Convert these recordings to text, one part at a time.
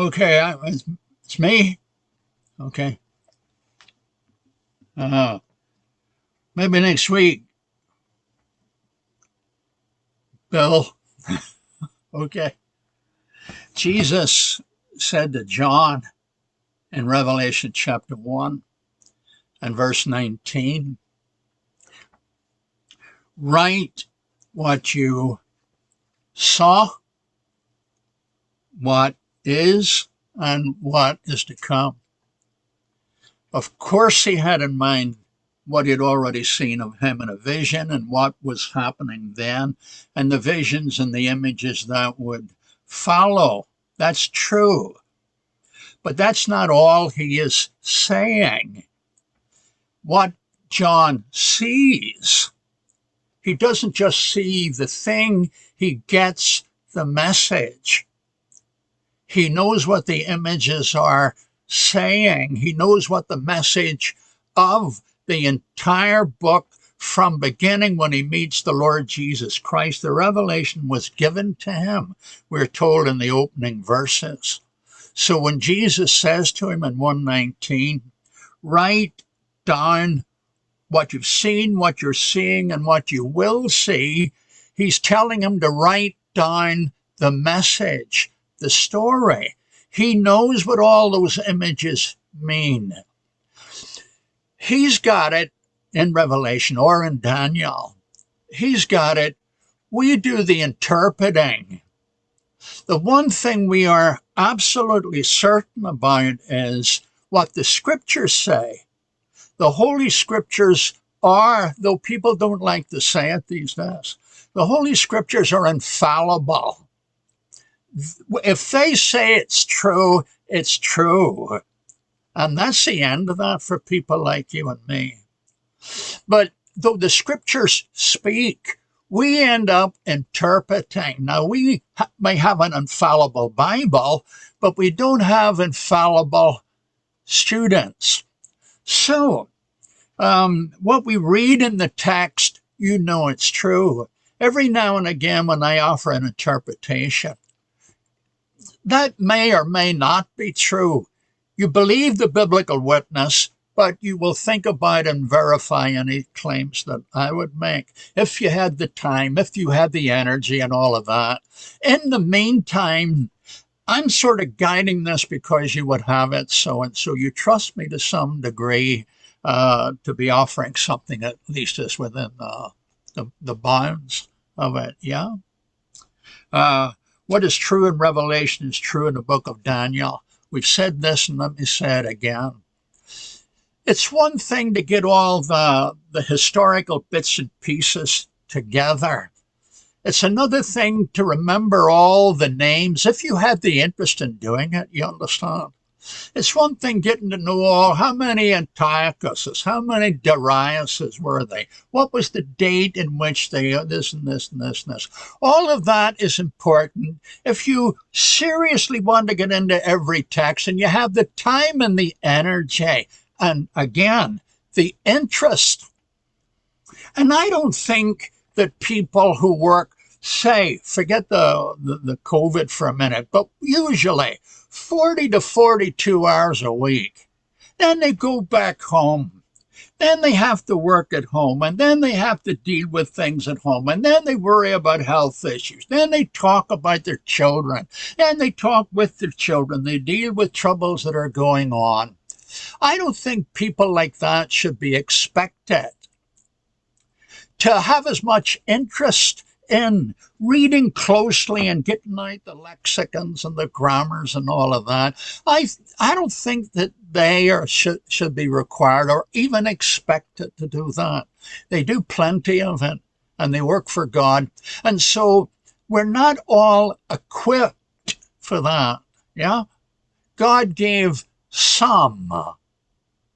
Okay, it's me. Okay. Uh, Maybe next week, Bill. Okay. Jesus said to John in Revelation chapter 1 and verse 19, write what you saw, what is, and what is to come. Of course, he had in mind what he'd already seen of him in a vision and what was happening then, and the visions and the images that would follow. That's true. But that's not all he is saying. What John sees, he doesn't just see the thing, he gets the message. He knows what the images are saying. He knows what the message of the entire book from beginning when he meets the Lord Jesus Christ. The revelation was given to him, we're told in the opening verses. So when Jesus says to him in 1:19, write down what you've seen, what you're seeing, and what you will see, he's telling him to write down the message, the story. He knows what all those images mean. He's got it in Revelation or in Daniel. He's got it. We do the interpreting. The one thing we are absolutely certain about is what the scriptures say. The Holy Scriptures are, though people don't like to say it these days, the Holy Scriptures are infallible. If they say it's true, it's true. And that's the end of that for people like you and me. But though the Scriptures speak, we end up interpreting. Now, we may have an infallible Bible, but we don't have infallible students. So, what we read in the text, you know it's true. Every now and again when I offer an interpretation, that may or may not be true. You believe the biblical witness, but you will think about and verify any claims that I would make if you had the time, if you had the energy and all of that. In the meantime, I'm sort of guiding this because you would have it so, and so you trust me to some degree to be offering something at least is within the bounds of it, yeah? What is true in Revelation is true in the book of Daniel. We've said this, and let me say it again. It's one thing to get all the historical bits and pieces together. It's another thing to remember all the names, if you had the interest in doing it, you understand. It's one thing getting to know all, how many Antiochuses, how many Dariuses were they? What was the date in which they, this and this and this and this. All of that is important. If you seriously want to get into every text and you have the time and the energy, and again, the interest. And I don't think that people who work, say, forget the COVID for a minute, but usually 40 to 42 hours a week. Then they go back home. Then they have to work at home, and then they have to deal with things at home, and then they worry about health issues. Then they talk about their children, and they talk with their children. They deal with troubles that are going on. I don't think people like that should be expected to have as much interest in reading closely and getting out the lexicons and the grammars and all of that. I don't think that they should be required or even expected to do that. They do plenty of it, and they work for God. And so we're not all equipped for that, yeah? God gave some,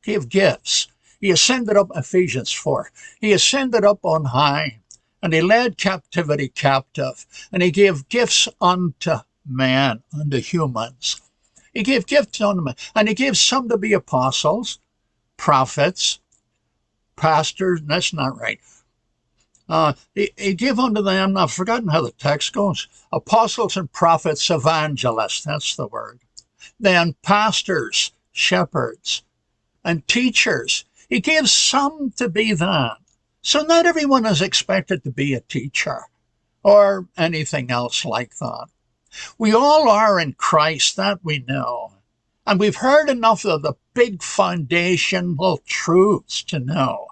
gave gifts. He ascended up, Ephesians 4. He ascended up on high, and he led captivity captive, and he gave gifts unto man, unto humans. He gave gifts unto man, and he gave some to be apostles, prophets, pastors. That's not right. He gave unto them, I've forgotten how the text goes, apostles and prophets, evangelists. That's the word. than pastors, shepherds, and teachers. He gives some to be that. So not everyone is expected to be a teacher or anything else like that. We all are in Christ, that we know. And we've heard enough of the big foundational truths to know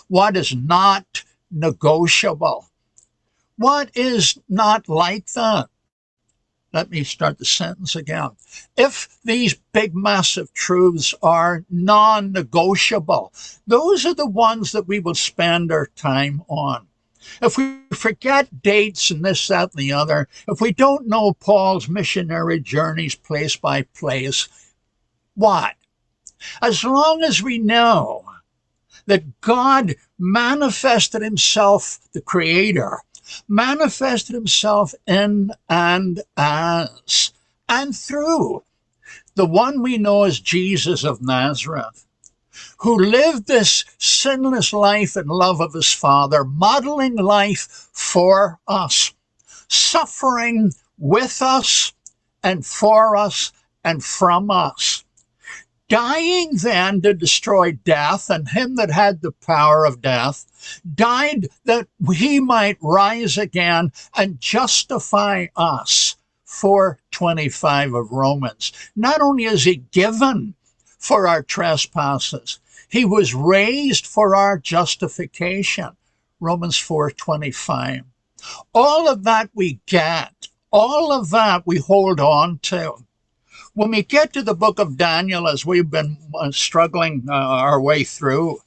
what is not negotiable. What is not like that? Let me start the sentence again. If these big, massive truths are non-negotiable, those are the ones that we will spend our time on. If we forget dates and this, that, and the other, if we don't know Paul's missionary journeys place by place, what? As long as we know that God manifested himself, the Creator, manifested himself in and as and through the one we know as Jesus of Nazareth, who lived this sinless life in love of his Father, modeling life for us, suffering with us and for us and from us, dying then to destroy death, and him that had the power of death, died that he might rise again and justify us. 4:25 of Romans. Not only is he given for our trespasses, he was raised for our justification. Romans 4:25. All of that we get. All of that we hold on to. When we get to the book of Daniel, as we've been struggling our way through,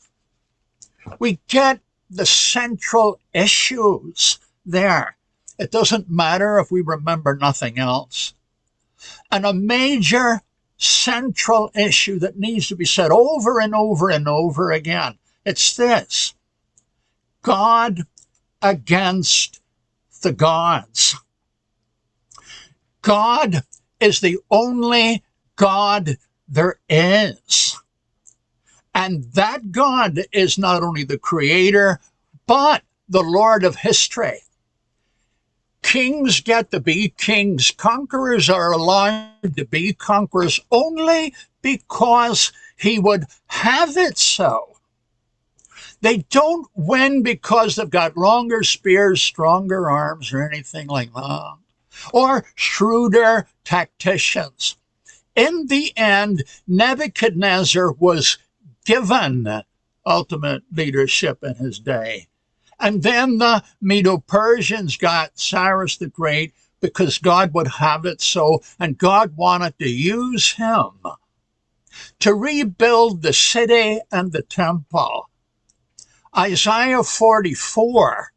we get the central issues there. It doesn't matter if we remember nothing else. And a major central issue that needs to be said over and over and over again, it's this: God against the gods. God is the only God there is. And that God is not only the Creator, but the Lord of history. Kings get to be kings. Conquerors are allowed to be conquerors only because he would have it so. They don't win because they've got longer spears, stronger arms, or anything like that, or shrewder tacticians. In the end, Nebuchadnezzar was given ultimate leadership in his day. And then the Medo-Persians got Cyrus the Great because God would have it so, and God wanted to use him to rebuild the city and the temple. Isaiah 44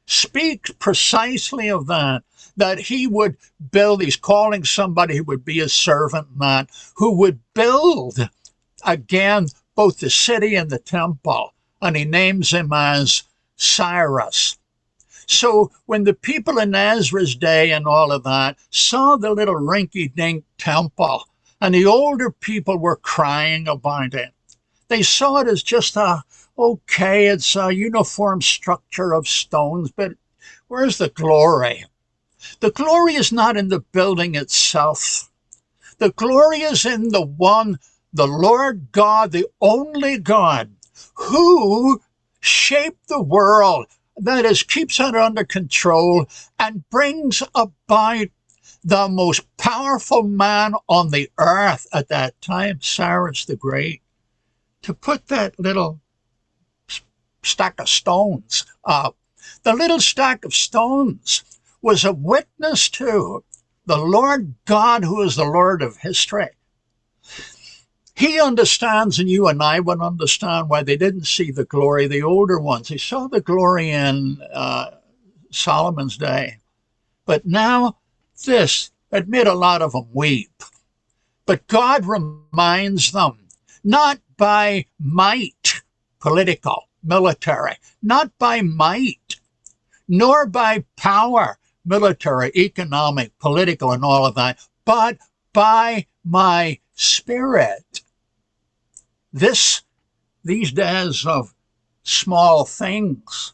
speaks precisely of that he would build, he's calling somebody who would be his servant, man, who would build again both the city and the temple, and he names him as Cyrus. So when the people in Ezra's day and all of that saw the little rinky-dink temple, and the older people were crying about it, they saw it as just it's a uniform structure of stones, but where's the glory? The glory is not in the building itself. The glory is in the one, the Lord God, the only God, who shaped the world, that is, keeps it under control and brings about the most powerful man on the earth at that time, Cyrus the Great, to put that little stack of stones up. The little stack of stones was a witness to the Lord God, who is the Lord of history. He understands, and you and I would understand why they didn't see the glory, the older ones. They saw the glory in Solomon's day. But now this, it made a lot of them weep. But God reminds them, not by might, political, military, not by might, nor by power, military, economic, political, and all of that, but by my Spirit. These days of small things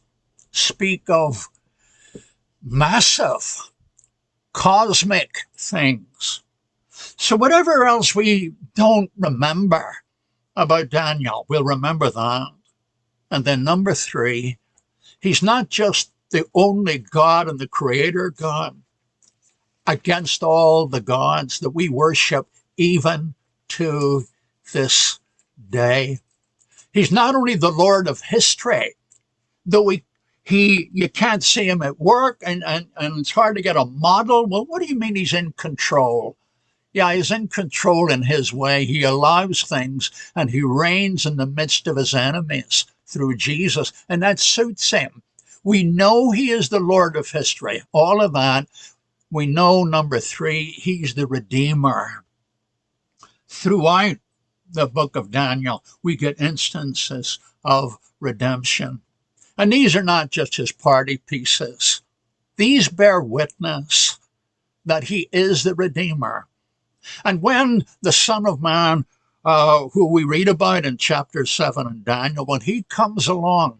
speak of massive, cosmic things. So whatever else we don't remember about Daniel, we'll remember that. And then number 3, he's not just the only God and the creator God against all the gods that we worship even to this day. He's not only the Lord of history, though you can't see him at work and it's hard to get a model. Well, what do you mean he's in control? Yeah, he's in control in his way. He allows things and he reigns in the midst of his enemies through Jesus, and that suits him. We know he is the Lord of history. All of that. We know, number 3, he's the Redeemer. Throughout the book of Daniel, we get instances of redemption. And these are not just his party pieces. These bear witness that he is the Redeemer. And when the Son of Man, who we read about in chapter 7 in Daniel, when he comes along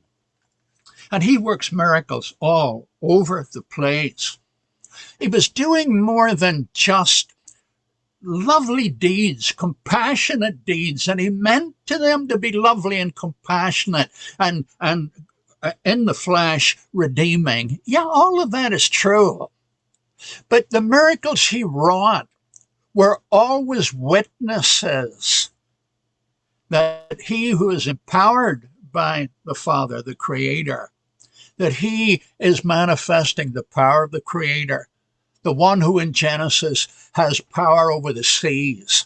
and he works miracles all over the place, he was doing more than just lovely deeds, compassionate deeds, and he meant to them to be lovely and compassionate and in the flesh redeeming. Yeah, all of that is true. But the miracles he wrought were always witnesses that he who is empowered by the Father, the Creator, that he is manifesting the power of the Creator, the one who in Genesis has power over the seas,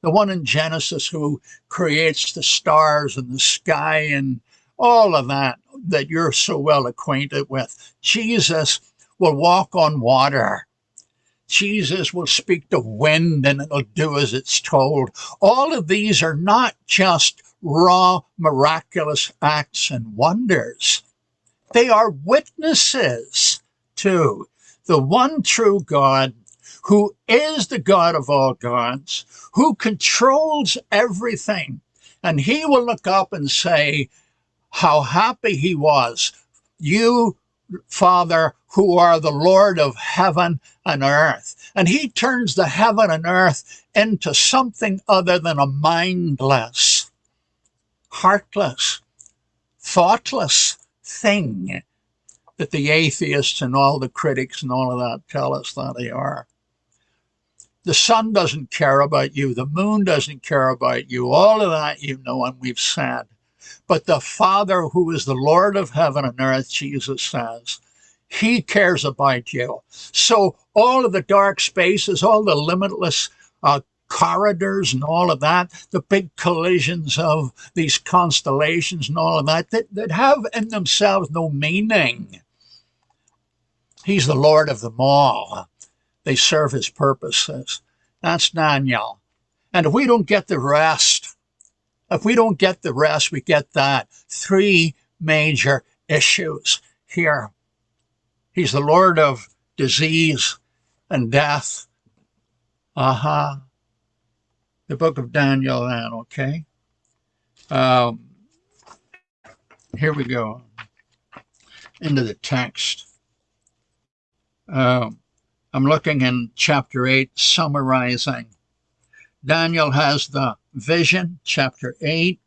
the one in Genesis who creates the stars and the sky and all of that you're so well acquainted with. Jesus will walk on water. Jesus will speak to wind and it'll do as it's told. All of these are not just raw, miraculous acts and wonders. They are witnesses to the one true God, who is the God of all gods, who controls everything. And he will look up and say how happy he was. You, Father, who are the Lord of heaven and earth. And he turns the heaven and earth into something other than a mindless, heartless, thoughtless thing that the atheists and all the critics and all of that tell us that they are. The sun doesn't care about you. The moon doesn't care about you. All of that you know and we've said. But the Father, who is the Lord of heaven and earth, Jesus says, he cares about you. So all of the dark spaces, all the limitless corridors and all of that, the big collisions of these constellations and all of that, that have in themselves no meaning. He's the Lord of them all. They serve his purposes. That's Daniel. And if we don't get the rest, we get that. 3 major issues here. He's the Lord of disease and death. The book of Daniel then, okay? Here we go. Into the text. I'm looking in chapter 8, summarizing. Daniel has the vision, chapter 8,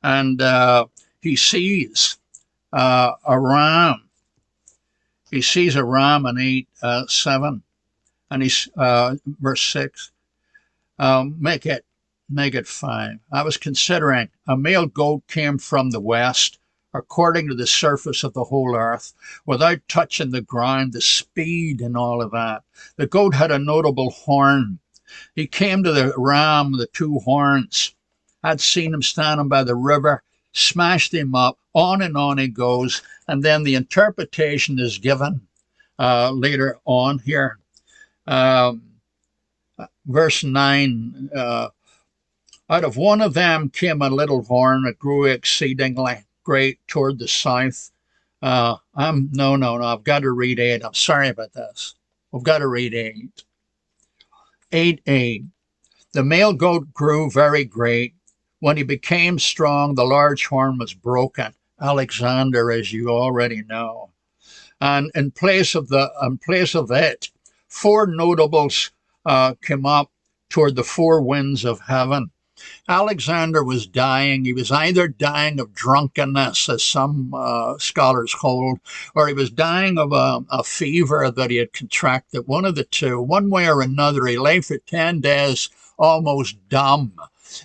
and he sees a ram. He sees a ram in 8:7, and he's verse 6. Make it 5. I was considering a male goat came from the west, according to the surface of the whole earth, without touching the ground, the speed and all of that. The goat had a notable horn. He came to the ram with the 2 horns. I'd seen him standing by the river, smashed him up, on and on he goes. And then the interpretation is given later on here. Verse 9, out of one of them came a little horn that grew exceedingly great toward the south. No, I've got to read 8. I'm sorry about this. We've got to read 8. 8:8. The male goat grew very great. When he became strong, the large horn was broken. Alexander, as you already know. And in place of it, 4 notables came up toward the four winds of heaven. Alexander was dying. He was either dying of drunkenness, as some scholars hold, or he was dying of a fever that he had contracted, one of the two. One way or another, he lay for 10 days almost dumb.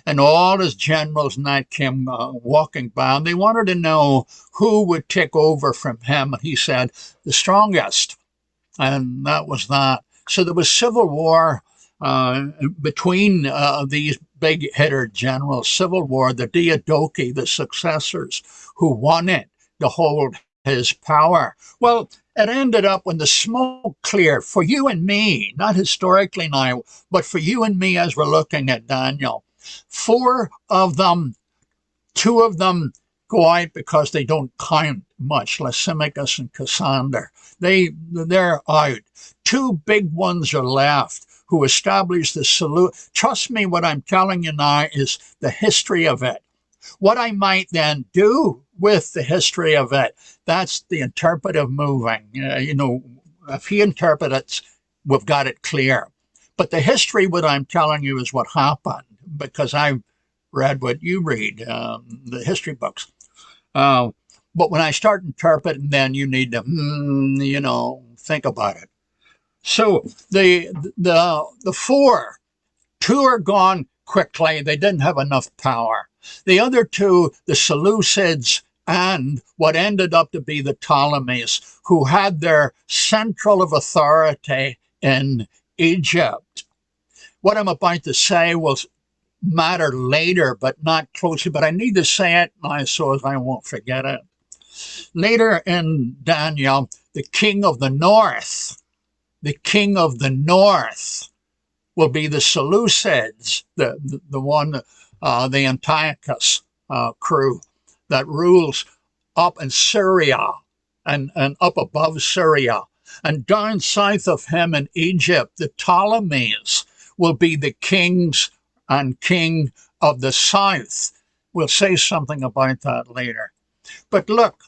And all his generals and that came walking by, and they wanted to know who would take over from him. And he said, the strongest. And that was that. So there was civil war between these big hitter generals, civil war, the Diadochi, the successors, who won it to hold his power. Well, it ended up when the smoke cleared for you and me, not historically now, but for you and me as we're looking at Daniel. 4 of them, 2 of them go out because they don't count much, Lysimachus and Cassander. They're out. 2 big ones are left who established the salute. Trust me, what I'm telling you now is the history of it. What I might then do with the history of it, that's the interpretive moving. If he interprets, we've got it clear. But the history, what I'm telling you, is what happened, because I've read what you read, the history books. But when I start interpreting, then you need to, think about it. So the 4, 2 are gone quickly. They didn't have enough power. The other 2, the Seleucids and what ended up to be the Ptolemies, who had their central of authority in Egypt. What I'm about to say will matter later, but not closely. But I need to say it now so as I won't forget it. Later in Daniel, the king of the north will be the Seleucids, the one, the Antiochus crew that rules up in Syria and up above Syria. And down south of him in Egypt, the Ptolemies will be the kings and king of the south. We'll say something about that later. But look,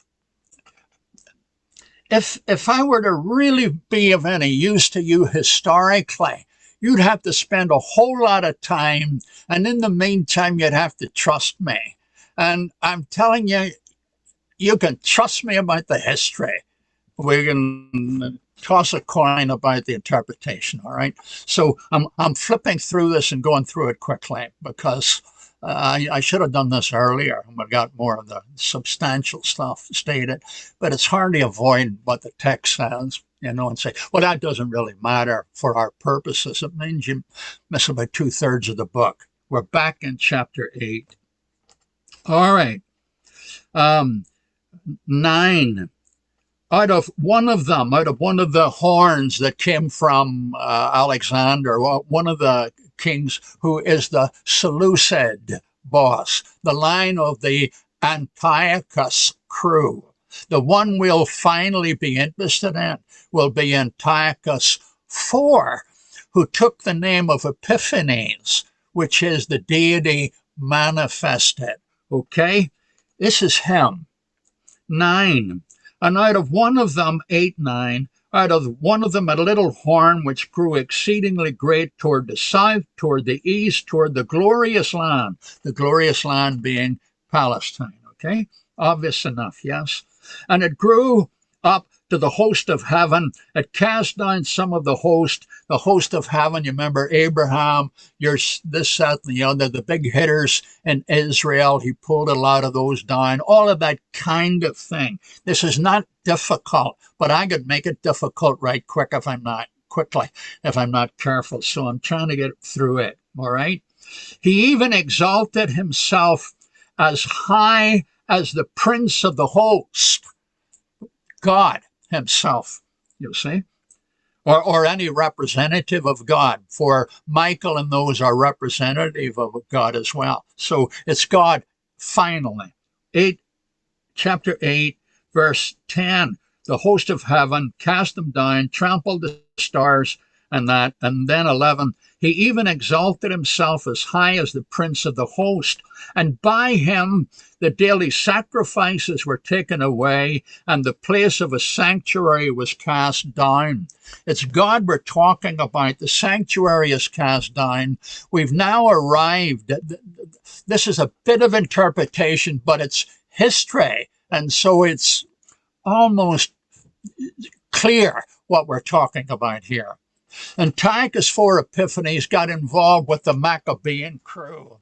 if I were to really be of any use to you historically, you'd have to spend a whole lot of time, and in the meantime, you'd have to trust me. And I'm telling you, you can trust me about the history. We can toss a coin about the interpretation, all right? So I'm flipping through this and going through it quickly because I should have done this earlier and we got more of the substantial stuff stated, but it's hard to avoid what the text says, and say, well, that doesn't really matter for our purposes. It means you miss about 2/3 of the book. We're back in chapter 8. All right. 9. Out of one of the horns that came from Alexander, one of the kings who is the Seleucid boss, the line of the Antiochus crew. The one we'll finally be interested in will be Antiochus IV, who took the name of Epiphanes, which is the deity manifested. Okay? This is him. 9. And out of one of them, 8, 9, out of one of them a little horn which grew exceedingly great toward the south, toward the east, toward the glorious land being Palestine. Okay? Obvious enough, yes? And it grew up to the host of heaven. It cast down some of the host of heaven. You remember Abraham, this, that, and the other, the big hitters in Israel. He pulled a lot of those down, all of that kind of thing. This is not difficult, but I could make it difficult right quick if I'm not careful. So I'm trying to get through it, all right? He even exalted himself as high as the prince of the host, God himself, you see, or any representative of God, for Michael and those are representative of God as well. So it's God finally. Chapter 8, verse 10, the host of heaven cast them down, trampled the stars, and that. And then 11, he even exalted himself as high as the prince of the host. And by him the daily sacrifices were taken away, and the place of a sanctuary was cast down. It's God we're talking about. The sanctuary is cast down. We've now arrived. This is a bit of interpretation, but it's history. And so it's almost clear what we're talking about here. Antiochus IV Epiphanes got involved with the Maccabean crew.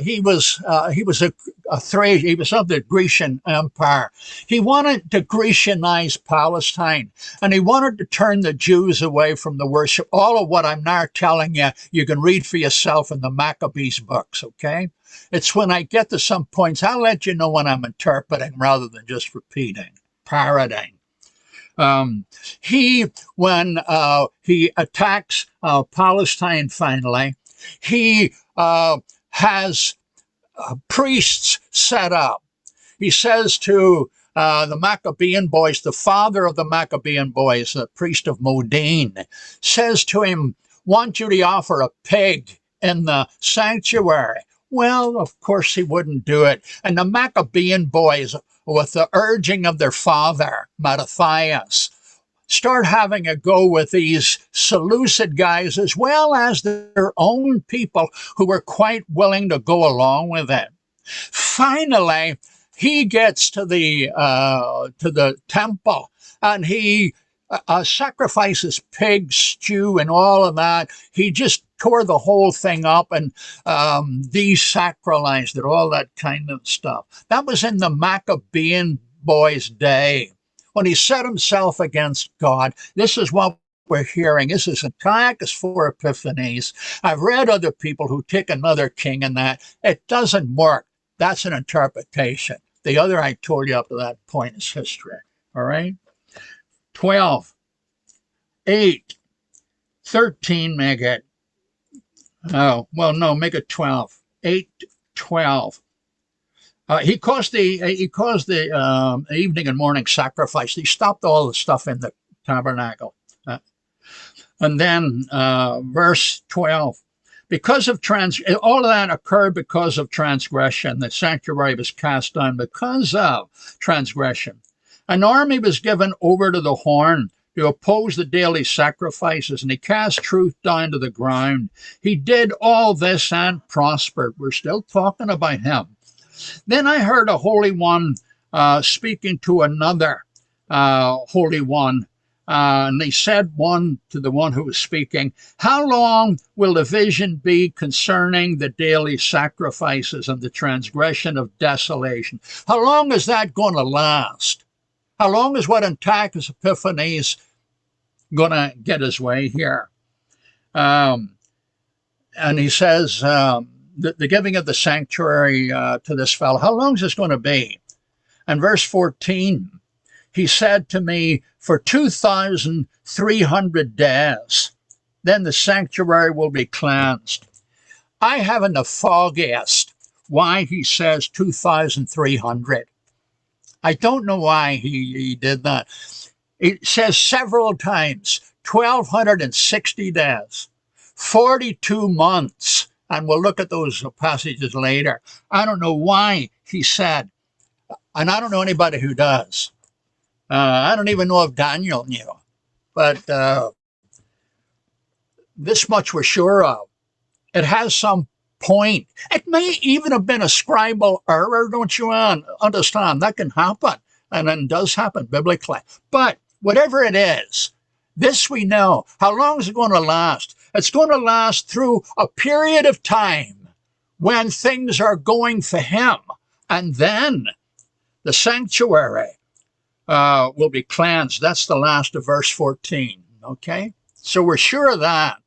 He was of the Grecian Empire. He wanted to Grecianize Palestine, and he wanted to turn the Jews away from the worship. All of what I'm now telling you, you can read for yourself in the Maccabees books, okay? It's when I get to some points, I'll let you know when I'm interpreting rather than just repeating, parroting. When he attacks Palestine finally, he has priests set up. He says to the Maccabean boys, the father of the Maccabean boys, the priest of Modin, says to him, want you to offer a pig in the sanctuary. Well, of course he wouldn't do it. And the Maccabean boys, with the urging of their father, Mattathias, start having a go with these Seleucid guys as well as their own people who were quite willing to go along with it. Finally, he gets to the temple and he sacrifices pig stew and all of that. He just tore the whole thing up and desacralized it, all that kind of stuff. That was in the Maccabean boys' day, when he set himself against God. This is what we're hearing. This is Antiochus IV Epiphanes. I've read other people who take another king and that. It doesn't work. That's an interpretation. The other I told you up to that point is history. All right? 12, 8, 13, make it. Oh, well, no, make it 12. 8, 12. He caused the evening and morning sacrifice. He stopped all the stuff in the tabernacle. And then verse 12. Because of all of that occurred because of transgression. The sanctuary was cast down because of transgression. An army was given over to the horn to oppose the daily sacrifices, and he cast truth down to the ground. He did all this and prospered. We're still talking about him. Then I heard a holy one speaking to another holy one, and they said one to the one who was speaking, how long will the vision be concerning the daily sacrifices and the transgression of desolation? How long is that going to last? How long is what Antiochus Epiphanes going to get his way here? And he says, the giving of the sanctuary to this fellow, how long is this going to be? And verse 14, he said to me, for 2,300 days, then the sanctuary will be cleansed. I haven't the foggiest why he says 2,300. I don't know why he did that. It says several times, 1,260 days, 42 months, and we'll look at those passages later. I don't know why he said, and I don't know anybody who does. I don't even know if Daniel knew, but this much we're sure of. It has some point. It may even have been a scribal error, don't you understand? That can happen, and then does happen biblically. But whatever it is, this we know. How long is it going to last? It's going to last through a period of time when things are going for him. And then the sanctuary will be cleansed. That's the last of verse 14. Okay? So we're sure of that.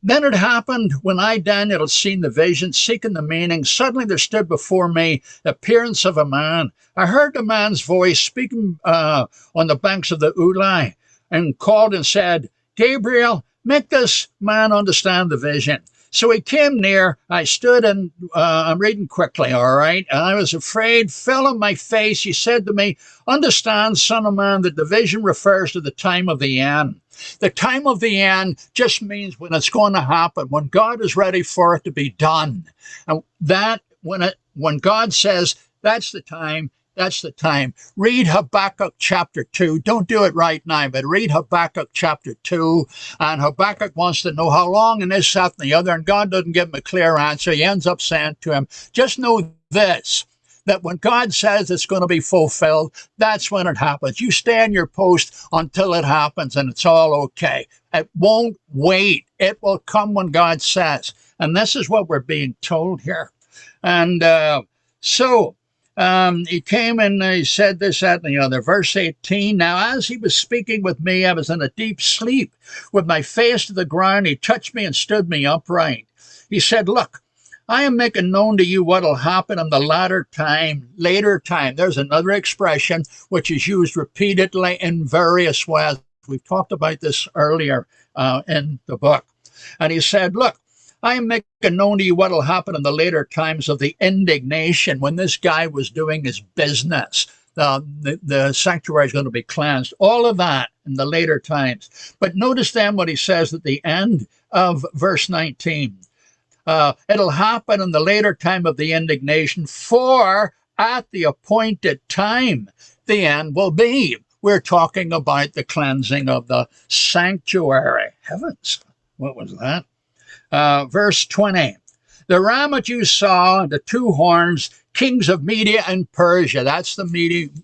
Then it happened when I, Daniel, had seen the vision, seeking the meaning. Suddenly there stood before me the appearance of a man. I heard the man's voice speaking on the banks of the Ulai, and called and said, Gabriel, make this man understand the vision. So he came near. I stood and I'm reading quickly, all right? And I was afraid, fell on my face. He said to me, understand, son of man, that the vision refers to the time of the end. The time of the end just means when it's going to happen, when God is ready for it to be done. And that, when God says, that's the time, that's the time. Read Habakkuk chapter 2. Don't do it right now, but read Habakkuk chapter 2. And Habakkuk wants to know how long and this, that, and the other. And God doesn't give him a clear answer. He ends up saying to him, just know this, that when God says it's going to be fulfilled, that's when it happens. You stay on your post until it happens, and it's all okay. It won't wait. It will come when God says. And this is what we're being told here. And he came and he said this, that, and the other. Verse 18, now as he was speaking with me, I was in a deep sleep. With my face to the ground, he touched me and stood me upright. He said, look, I am making known to you what will happen in the latter time, later time. There's another expression which is used repeatedly in various ways. We've talked about this earlier in the book. And he said, look, I am making known to you what will happen in the later times of the indignation, when this guy was doing his business. The sanctuary is going to be cleansed. All of that in the later times. But notice then what he says at the end of verse 19. It'll happen in the later time of the indignation, for at the appointed time, the end will be. We're talking about the cleansing of the sanctuary. Heavens, what was that? Verse 20, the ram that you saw, the two horns, kings of Media and Persia. That's the Median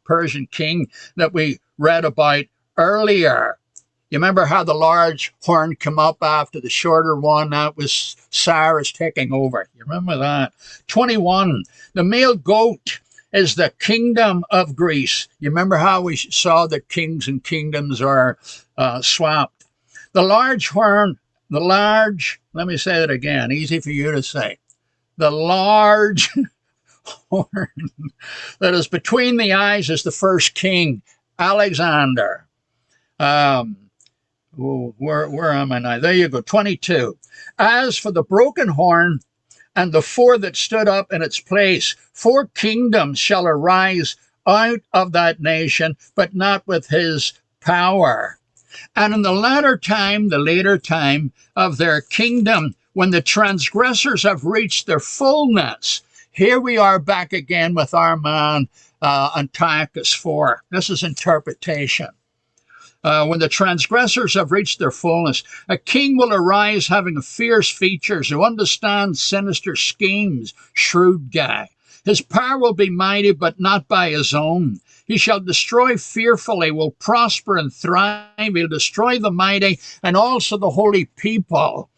Persian king that we read about earlier. You remember how the large horn came up after the shorter one? That was Cyrus taking over. You remember that? 21, the male goat is the kingdom of Greece. You remember how we saw that kings and kingdoms are swapped? The large horn, let me say it again, easy for you to say. The large horn that is between the eyes is the first king, Alexander. Where am I now? There you go, 22. As for the broken horn and the four that stood up in its place, 4 kingdoms shall arise out of that nation, but not with his power. And in the latter time, the later time of their kingdom, when the transgressors have reached their fullness, here we are back again with our man Antiochus 4. This is interpretation. When the transgressors have reached their fullness, a king will arise having fierce features, who understands sinister schemes, shrewd guy. His power will be mighty, but not by his own. He shall destroy fearfully, will prosper and thrive. He'll destroy the mighty and also the holy people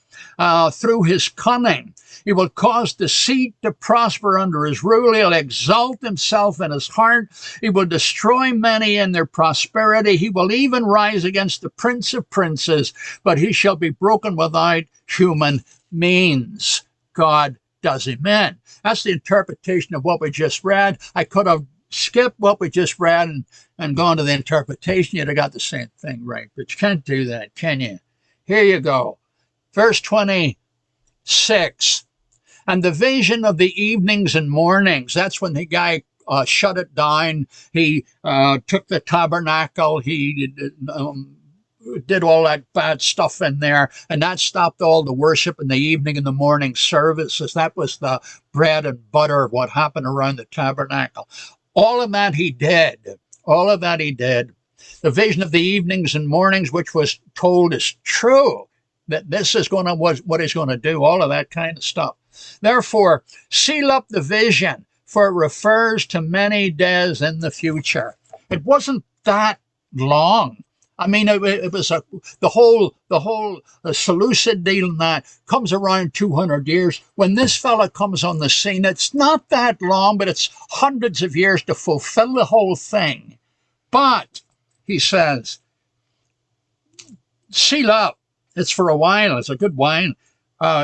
through his cunning. He will cause deceit to prosper under his rule. He'll exalt himself in his heart. He will destroy many in their prosperity. He will even rise against the Prince of Princes, but he shall be broken without human means. God does him in. That's the interpretation of what we just read. I could have skipped what we just read and gone to the interpretation. You'd have got the same thing right, but you can't do that, can you? Here you go. Verse 26. And the vision of the evenings and mornings, that's when the guy shut it down. He took the tabernacle. He did all that bad stuff in there, and that stopped all the worship in the evening and the morning services. That was the bread and butter of what happened around the tabernacle. All of that he did. All of that he did. The vision of the evenings and mornings, which was told, is true. That this is going to what he's going to do. All of that kind of stuff. Therefore, seal up the vision, for it refers to many days in the future. It wasn't that long. I mean, it was the whole Seleucid deal and that comes around 200 years. When this fella comes on the scene, it's not that long, but it's hundreds of years to fulfill the whole thing. But, he says, seal up. It's for a while. It's a good while.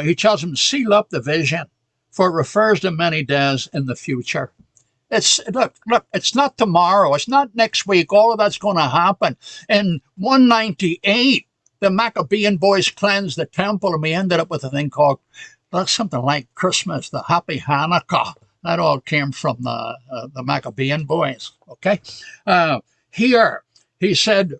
He tells him, seal up the vision, for it refers to many days in the future. Look, it's not tomorrow. It's not next week. All of that's going to happen. In 198, the Maccabean boys cleansed the temple, and we ended up with a thing called something like Christmas, the Happy Hanukkah. That all came from the Maccabean boys. Okay, here he said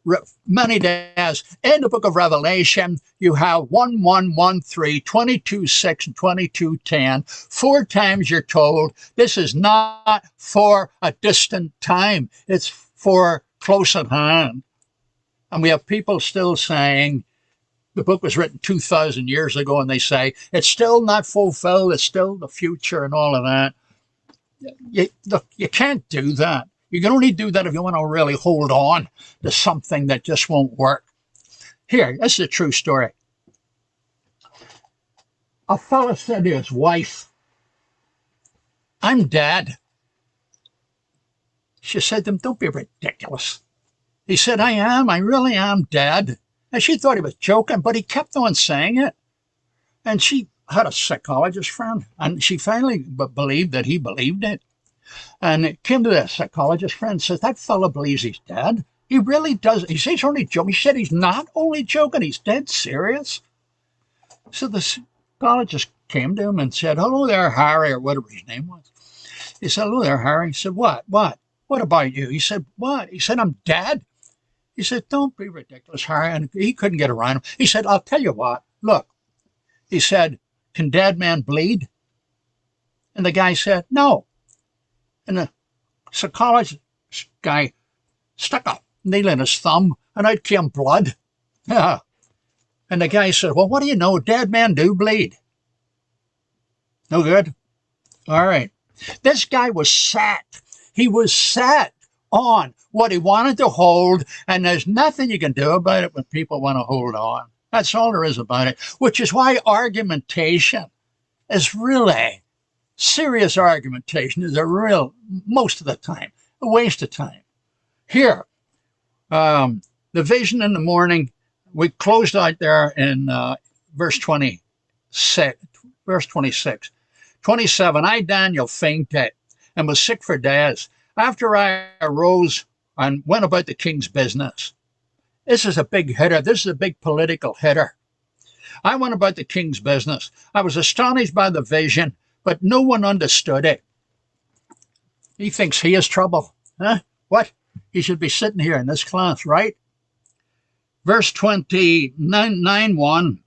many days in the book of Revelation. You have 1:1:13, 22:6, and 22:10. 4 times you're told this is not for a distant time; it's for close at hand. And we have people still saying the book was written 2,000 years ago, and they say it's still not fulfilled, it's still the future and all of that. You can't do that. You can only do that if you want to really hold on to something that just won't work. Here, this is a true story. A fellow said to his wife, "I'm dead." She said to him, "Don't be ridiculous." He said, I really am dead. And she thought he was joking, but he kept on saying it. And she had a psychologist friend, and she finally believed that he believed it. And it came to the psychologist friend and says, "That fellow believes he's dead. He really does." He said he's only joking. He said he's not only joking, he's dead serious. So the psychologist came to him and said, "Hello there, Harry," or whatever his name was. He said, "Hello there, Harry." He said, What about you?" He said, "What?" He said, "I'm dead." He said, "Don't be ridiculous, Harry." And he couldn't get around him. He said, "I'll tell you what, look." He said, "Can dead man bleed?" And the guy said, "No." And the psychologist guy stuck a needle in his thumb, and out came blood. Yeah. And the guy said, "Well, what do you know? Dead men do bleed." No good. All right. This guy was set. He was set on what he wanted to hold, and there's nothing you can do about it when people want to hold on. That's all there is about it, which is why argumentation is really, serious argumentation is most of the time, a waste of time. Here, the vision in the morning, we closed out there in verse 26. 27, I, Daniel, fainted and was sick for days. After I arose and went about the king's business. This is a big hitter. This is a big political hitter. I went about the king's business. I was astonished by the vision, but no one understood it. He thinks he has trouble. Huh? What? He should be sitting here in this class, right? Verse 29:1.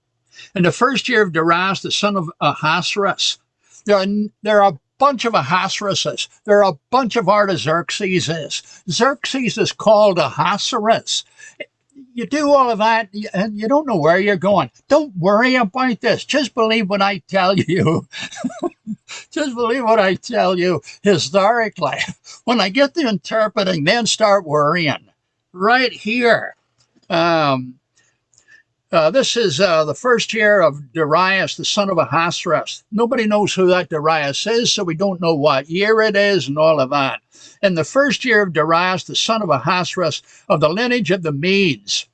In the first year of Darius, the son of Ahasuerus. There are a bunch of Ahasueruses. There are a bunch of Artaxerxeses. Xerxes is called Ahasuerus. You do all of that, and you don't know where you're going. Don't worry about this. Just believe what I tell you. Just believe what I tell you historically. When I get to interpreting, then start worrying. Right here. This is the first year of Darius, the son of Ahasuerus. Nobody knows who that Darius is, so we don't know what year it is and all of that. In the first year of Darius, the son of Ahasuerus, of the lineage of the Medes,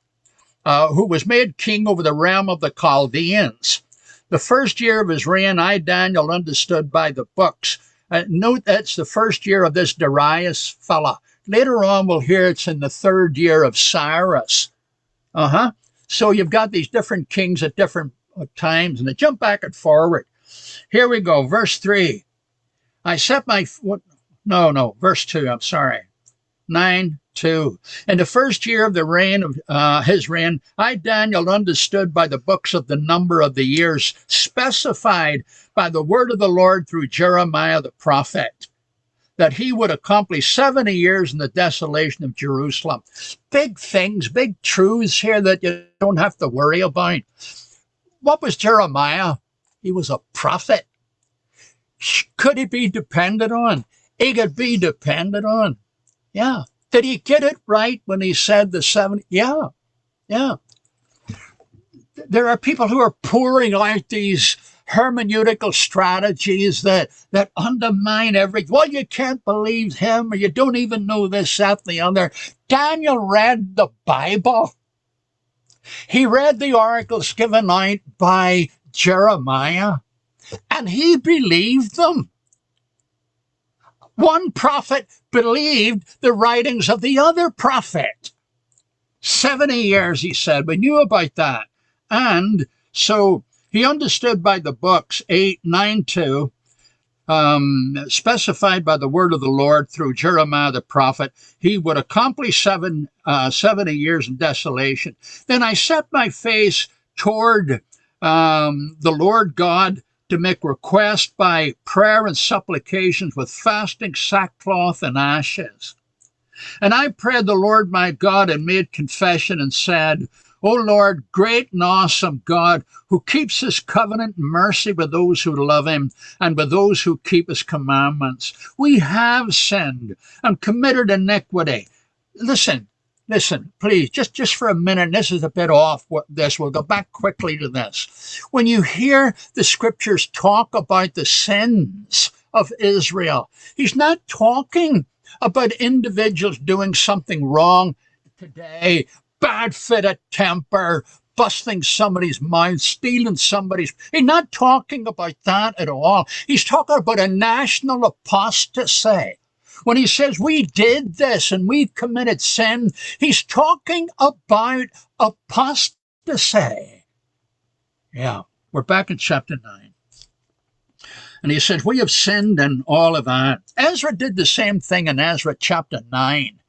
who was made king over the realm of the Chaldeans. The first year of his reign, I, Daniel, understood by the books. Note that's the first year of this Darius fella. Later on, we'll hear it's in the third year of Cyrus. So you've got these different kings at different times, and they jump back and forward. Here we go, verse 3. I set my foot. No, verse 2, I'm sorry. 9:2. In the first year of the reign of his reign, I, Daniel, understood by the books of the number of the years specified by the word of the Lord through Jeremiah the prophet, that he would accomplish 70 years in the desolation of Jerusalem. Big things, big truths here that you don't have to worry about. What was Jeremiah? He was a prophet. Could he be depended on? He could be depended on. Yeah. Did he get it right when he said the 70? Yeah. There are people who are pouring out these hermeneutical strategies that undermine everything. Well, you can't believe him, or you don't even know this, that, the other. Daniel read the Bible. He read the oracles given out by Jeremiah, and he believed them. One prophet believed the writings of the other prophet. 70 years, he said. We knew about that. And so he understood by the books 8, 9, 2, specified by the word of the Lord through Jeremiah the prophet, he would accomplish 70 years in desolation. Then I set my face toward the Lord God to make request by prayer and supplications with fasting, sackcloth, and ashes. And I prayed the Lord my God and made confession and said, O Lord, great and awesome God, who keeps his covenant and mercy with those who love him and with those who keep his commandments. We have sinned and committed iniquity. Listen, please, just for a minute. This is a bit off this. We'll go back quickly to this. When you hear the scriptures talk about the sins of Israel, he's not talking about individuals doing something wrong today, bad fit of temper, busting somebody's mouth, stealing somebody's. He's not talking about that at all. He's talking about a national apostasy. When he says we did this and we committed sin, he's talking about apostasy. Yeah, we're back in chapter 9. And he says, we have sinned and all of that. Ezra did the same thing in Ezra chapter 9.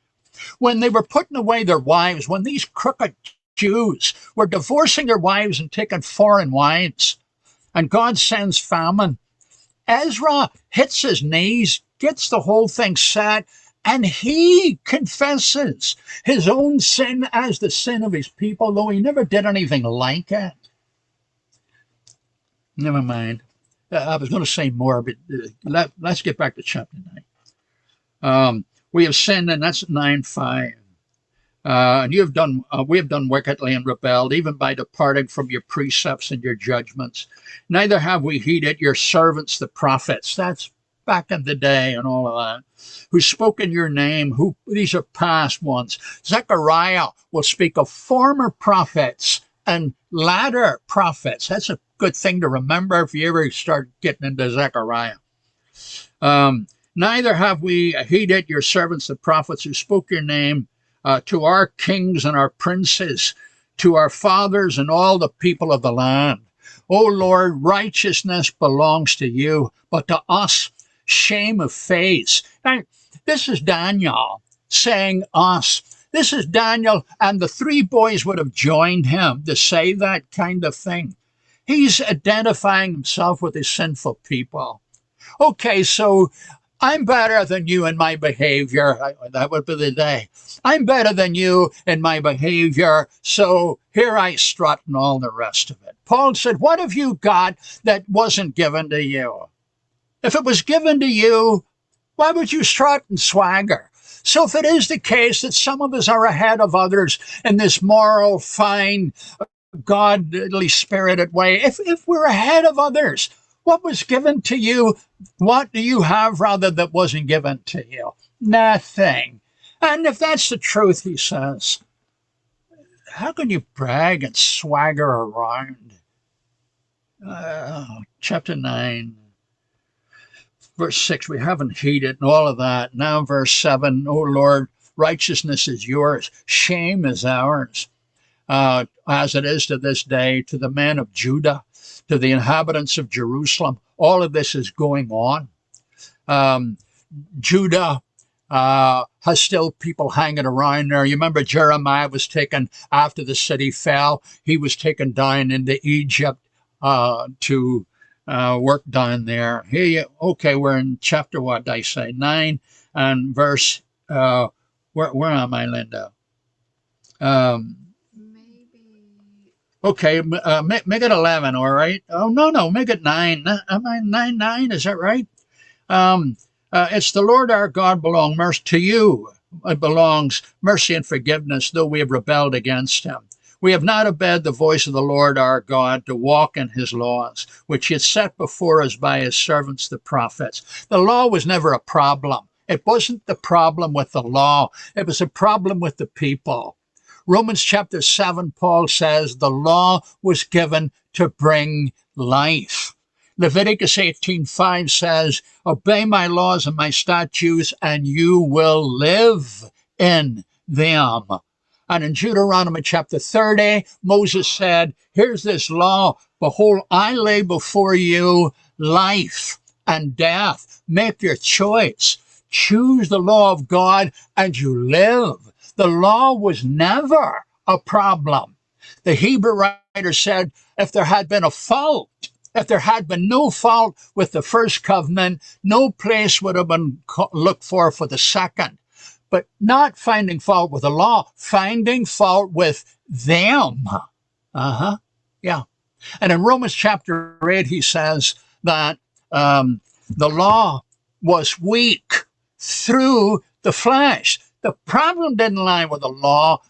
When they were putting away their wives, when these crooked Jews were divorcing their wives and taking foreign wives, and God sends famine, Ezra hits his knees, gets the whole thing set, and he confesses his own sin as the sin of his people, though he never did anything like it. Never mind. I was going to say more, but let's get back to chapter 9. We have sinned, and that's 9:5. And you have done, we have done wickedly and rebelled, even by departing from your precepts and your judgments. Neither have we heeded your servants, the prophets. That's back in the day and all of that. Who spoke in your name? These are past ones. Zechariah will speak of former prophets and latter prophets. That's a good thing to remember if you ever start getting into Zechariah. Neither have we heeded your servants, the prophets, who spoke your name to our kings and our princes, to our fathers and all the people of the land. O Lord, righteousness belongs to you, but to us, shame of face. Now, this is Daniel saying us. This is Daniel, and the three boys would have joined him to say that kind of thing. He's identifying himself with his sinful people. Okay, so I'm better than you in my behavior. That would be the day. I'm better than you in my behavior, so here I strut and all the rest of it. Paul said, what have you got that wasn't given to you? If it was given to you, why would you strut and swagger? So if it is the case that some of us are ahead of others in this moral, fine, godly spirited way, if we're ahead of others, what was given to you? What do you have, rather, that wasn't given to you? Nothing. And if that's the truth, he says, how can you brag and swagger around? Chapter 9, verse 6, we haven't heeded and all of that. Now verse 7, O Lord, righteousness is yours, shame is ours, as it is to this day, to the men of Judah, to the inhabitants of Jerusalem. All of this is going on. Judah has still people hanging around there. You remember Jeremiah was taken after the city fell. He was taken down into Egypt to work down there. Okay, we're in chapter, what did I say, 9 and verse, where am I, Linda? Okay, make it 11, all right? Oh, no, make it 9. Am I 9? Is that right? It's the Lord our God belong mercy to you. It belongs mercy and forgiveness, though we have rebelled against him. We have not obeyed the voice of the Lord our God to walk in his laws, which he had set before us by his servants, the prophets. The law was never a problem. It wasn't the problem with the law. It was a problem with the people. Romans chapter 7, Paul says the law was given to bring life. Leviticus 18:5 says, obey my laws and my statutes, and you will live in them. And in Deuteronomy chapter 30, Moses said, here's this law. Behold, I lay before you life and death. Make your choice. Choose the law of God and you live. The law was never a problem. The Hebrew writer said, if there had been a fault, if there had been no fault with the first covenant, no place would have been looked for the second. But not finding fault with the law, finding fault with them. Yeah. And in Romans chapter 8, he says that the law was weak through the flesh. The problem didn't lie with the law.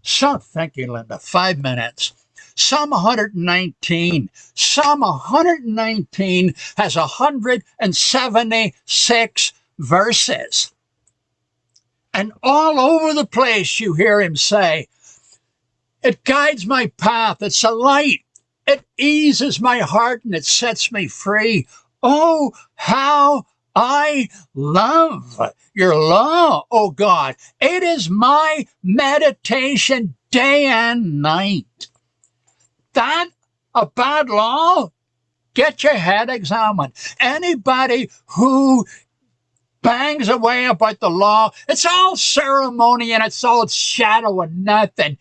So, thank you, Linda. 5 minutes. Psalm 119. Psalm 119 has 176 verses. And all over the place you hear him say, it guides my path. It's a light. It eases my heart and it sets me free. Oh, how I love your law, O God. It is my meditation day and night. That a bad law? Get your head examined. Anybody who bangs away about the law, it's all ceremony and it's all shadow and nothing.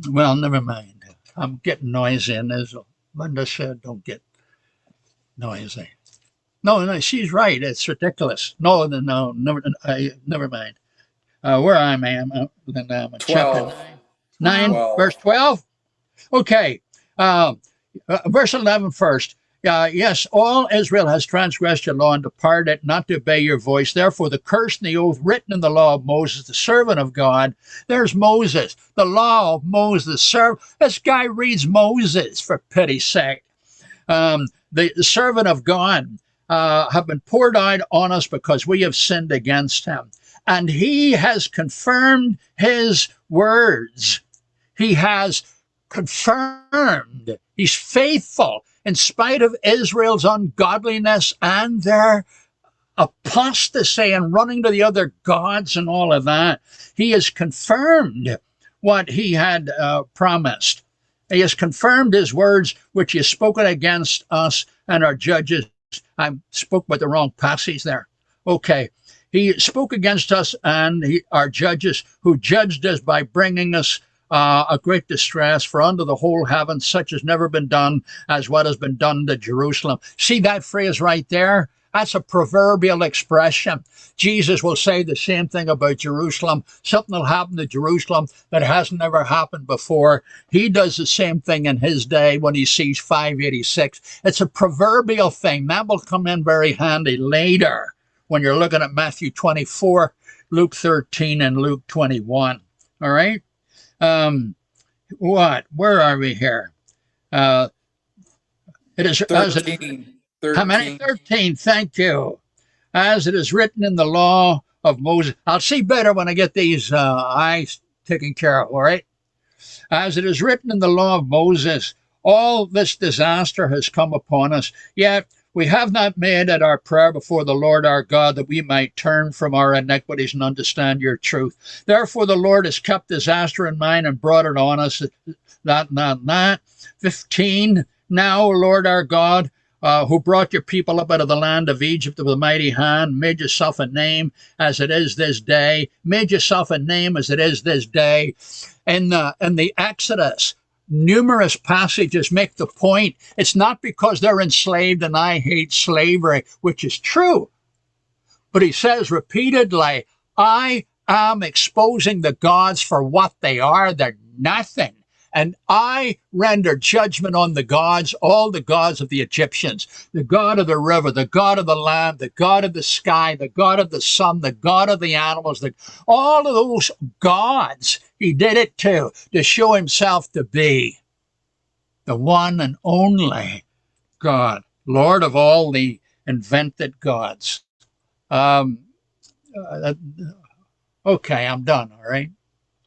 Well, never mind. I'm getting noisy, and as Linda said, don't get noisy. No, she's right. It's ridiculous. No, never mind. Where I am, Linda, I'm in chapter 9, verse 12. Okay, verse 11 first. Yes, all Israel has transgressed your law and departed not to obey your voice. Therefore, the curse and the oath written in the law of Moses, the servant of God. There's Moses, the law of Moses. This guy reads Moses, for pity's sake. The servant of God have been poured out on us because we have sinned against him. And he has confirmed his words. He has confirmed. He's faithful. In spite of Israel's ungodliness and their apostasy and running to the other gods and all of that, he has confirmed what he had promised. He has confirmed his words, which he has spoken against us and our judges. I spoke with the wrong passage there. Okay. He spoke against us and our judges, who judged us by bringing us a great distress, for unto the whole heaven such has never been done as what has been done to Jerusalem. See that phrase right there? That's a proverbial expression. Jesus will say the same thing about Jerusalem. Something will happen to Jerusalem that hasn't ever happened before. He does the same thing in his day when he sees 586. It's a proverbial thing. That will come in very handy later when you're looking at Matthew 24, Luke 13, and Luke 21. All right? Where are we here? It is 13. How many? 13. Thank you. As it is written in the law of Moses. I'll see better when I get these eyes taken care of. All right. As it is written in the law of Moses, all this disaster has come upon us. Yet we have not made it our prayer before the Lord our God that we might turn from our iniquities and understand your truth. Therefore, the Lord has kept disaster in mind and brought it on us. That. 15. Now, Lord our God, who brought your people up out of the land of Egypt with a mighty hand, made yourself a name as it is this day. Made yourself a name as it is this day. In the Exodus, numerous passages make the point. It's not because they're enslaved and I hate slavery, which is true. But he says repeatedly, I am exposing the gods for what they are. They're nothing. And I render judgment on the gods, all the gods of the Egyptians, the god of the river, the god of the land, the god of the sky, the god of the sun, the god of the animals, all of those gods, he did it to show himself to be the one and only God, Lord of all the invented gods. Okay, I'm done, all right?